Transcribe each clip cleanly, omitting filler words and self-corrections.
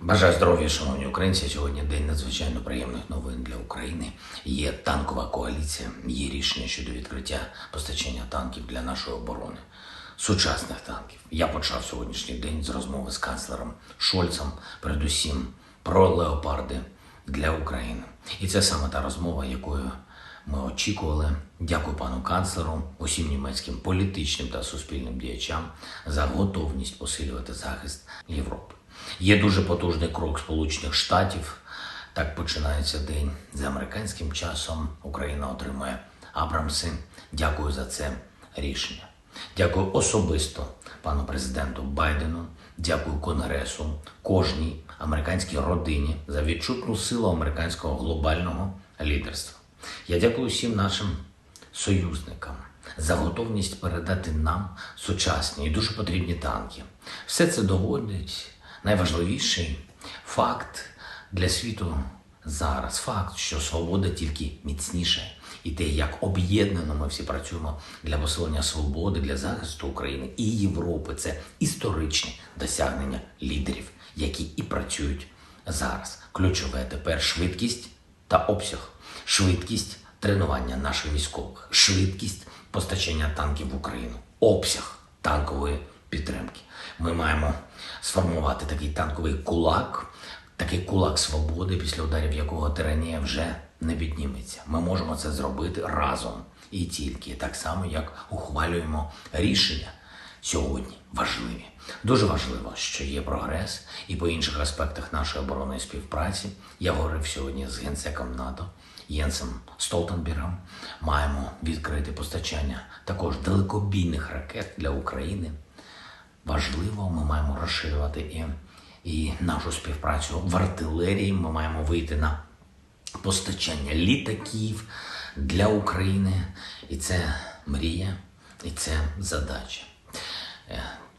Бажаю здоров'я, шановні українці. Сьогодні день надзвичайно приємних новин для України. Є танкова коаліція, є рішення щодо відкриття постачання танків для нашої оборони. Сучасних танків. Я почав сьогоднішній день з розмови з канцлером Шольцем, передусім про леопарди для України. І це саме та розмова, якою ми очікували. Дякую пану канцлеру, усім німецьким політичним та суспільним діячам за готовність посилювати захист Європи. Є дуже потужний крок Сполучених Штатів. Так починається день. За американським часом Україна отримує Абрамси. Дякую за це рішення. Дякую особисто пану президенту Байдену. Дякую Конгресу, кожній американській родині за відчутну силу американського глобального лідерства. Я дякую всім нашим союзникам за готовність передати нам сучасні і дуже потрібні танки. Все це доводить найважливіший факт для світу зараз. Факт, що свобода тільки міцніше. І те, як об'єднано ми всі працюємо для посилення свободи, для захисту України і Європи. Це історичне досягнення лідерів, які і працюють зараз. Ключове тепер швидкість та обсяг. Швидкість тренування наших військових, швидкість постачання танків в Україну, обсяг танкової підтримки. Ми маємо сформувати такий кулак свободи, після ударів якого тиранія вже не підніметься. Ми можемо це зробити разом і тільки, так само, як ухвалюємо рішення сьогодні важливі. Дуже важливо, що є прогрес і по інших аспектах нашої оборонної співпраці. Я говорив сьогодні з генсеком НАТО Єнсом Столтенбергом. Маємо відкрити постачання також далекобійних ракет для України. Важливо, ми маємо розширювати і нашу співпрацю в артилерії. Ми маємо вийти на постачання літаків для України. І це мрія, і це задача.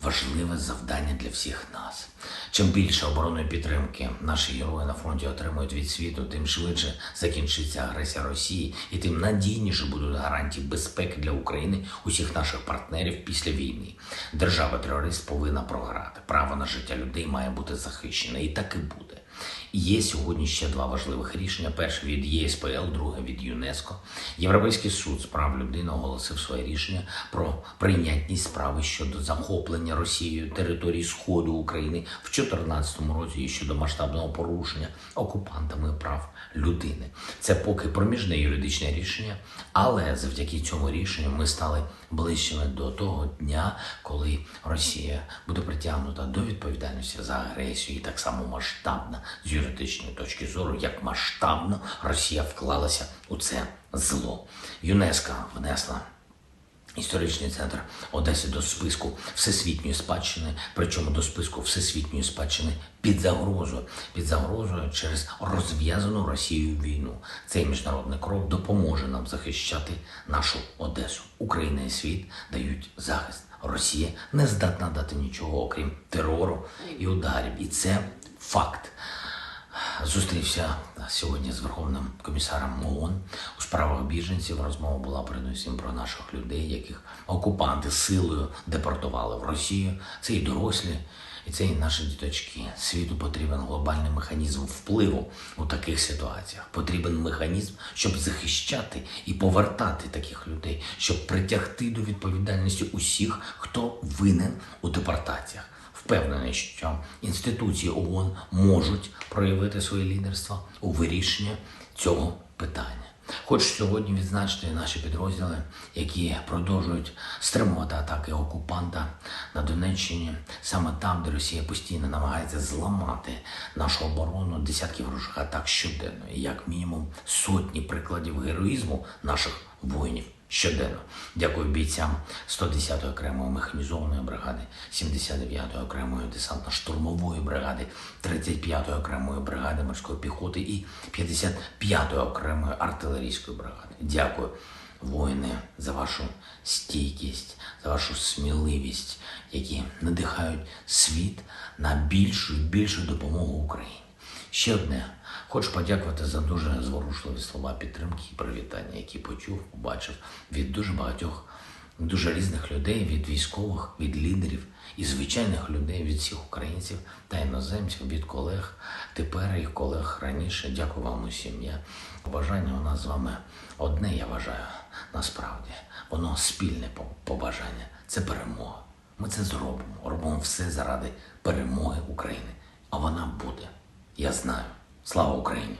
Важливе завдання для всіх нас. Чим більше оборонної підтримки наші герої на фронті отримують від світу, тим швидше закінчиться агресія Росії і тим надійніше будуть гарантії безпеки для України, усіх наших партнерів після війни. Держава-терорист повинна програти. Право на життя людей має бути захищене. І так і буде. І є сьогодні ще два важливих рішення. Перше від ЄСПЛ, друге від ЮНЕСКО. Європейський суд з прав людини оголосив своє рішення про прийнятність справи щодо захоплення Росією території Сходу України в 2014 році і щодо масштабного порушення окупантами прав людини. Це поки проміжне юридичне рішення, але завдяки цьому рішенню ми стали ближчими до того дня, коли Росія буде притягнута до відповідальності за агресію, і так само масштабна з юридичної точки зору, як масштабно Росія вклалася у це зло. ЮНЕСКО внесла історичний центр Одеси до списку всесвітньої спадщини, причому до списку всесвітньої спадщини під загрозою через розв'язану Росією війну. Цей міжнародний крок допоможе нам захищати нашу Одесу. Україна і світ дають захист. Росія не здатна дати нічого, окрім терору і ударів. І це факт. Зустрівся сьогодні з Верховним комісаром ООН у справах біженців. Розмова була передусім про наших людей, яких окупанти силою депортували в Росію. Це і дорослі, і це і наші діточки. Світу потрібен глобальний механізм впливу у таких ситуаціях. Потрібен механізм, щоб захищати і повертати таких людей, щоб притягти до відповідальності усіх, хто винен у депортаціях. Впевнений, що інституції ООН можуть проявити своє лідерство у вирішенні цього питання. Хочу сьогодні відзначити наші підрозділи, які продовжують стримувати атаки окупанта на Донеччині, саме там, де Росія постійно намагається зламати нашу оборону, десятки ворожих атак щоденно, і як мінімум сотні прикладів героїзму наших воїнів щоденно. Дякую бійцям 110-ї окремої механізованої бригади, 79-ї окремої десантно-штурмової бригади, 35-ї окремої бригади морської піхоти і 55-ї окремої артилерійської бригади. Дякую, воїни, за вашу стійкість, за вашу сміливість, які надихають світ на більшу допомогу Україні. Ще одне. Хочу подякувати за дуже зворушливі слова підтримки і привітання, які почув, побачив від дуже багатьох дуже різних людей, від військових, від лідерів і звичайних людей, від всіх українців та іноземців, від колег, тепер і колег раніше. Дякую вам усім. Побажання у нас з вами одне, я вважаю, насправді. Воно спільне побажання. Це перемога. Ми це зробимо. Робимо все заради перемоги України. А вона буде. Я знаю. Слава Україні!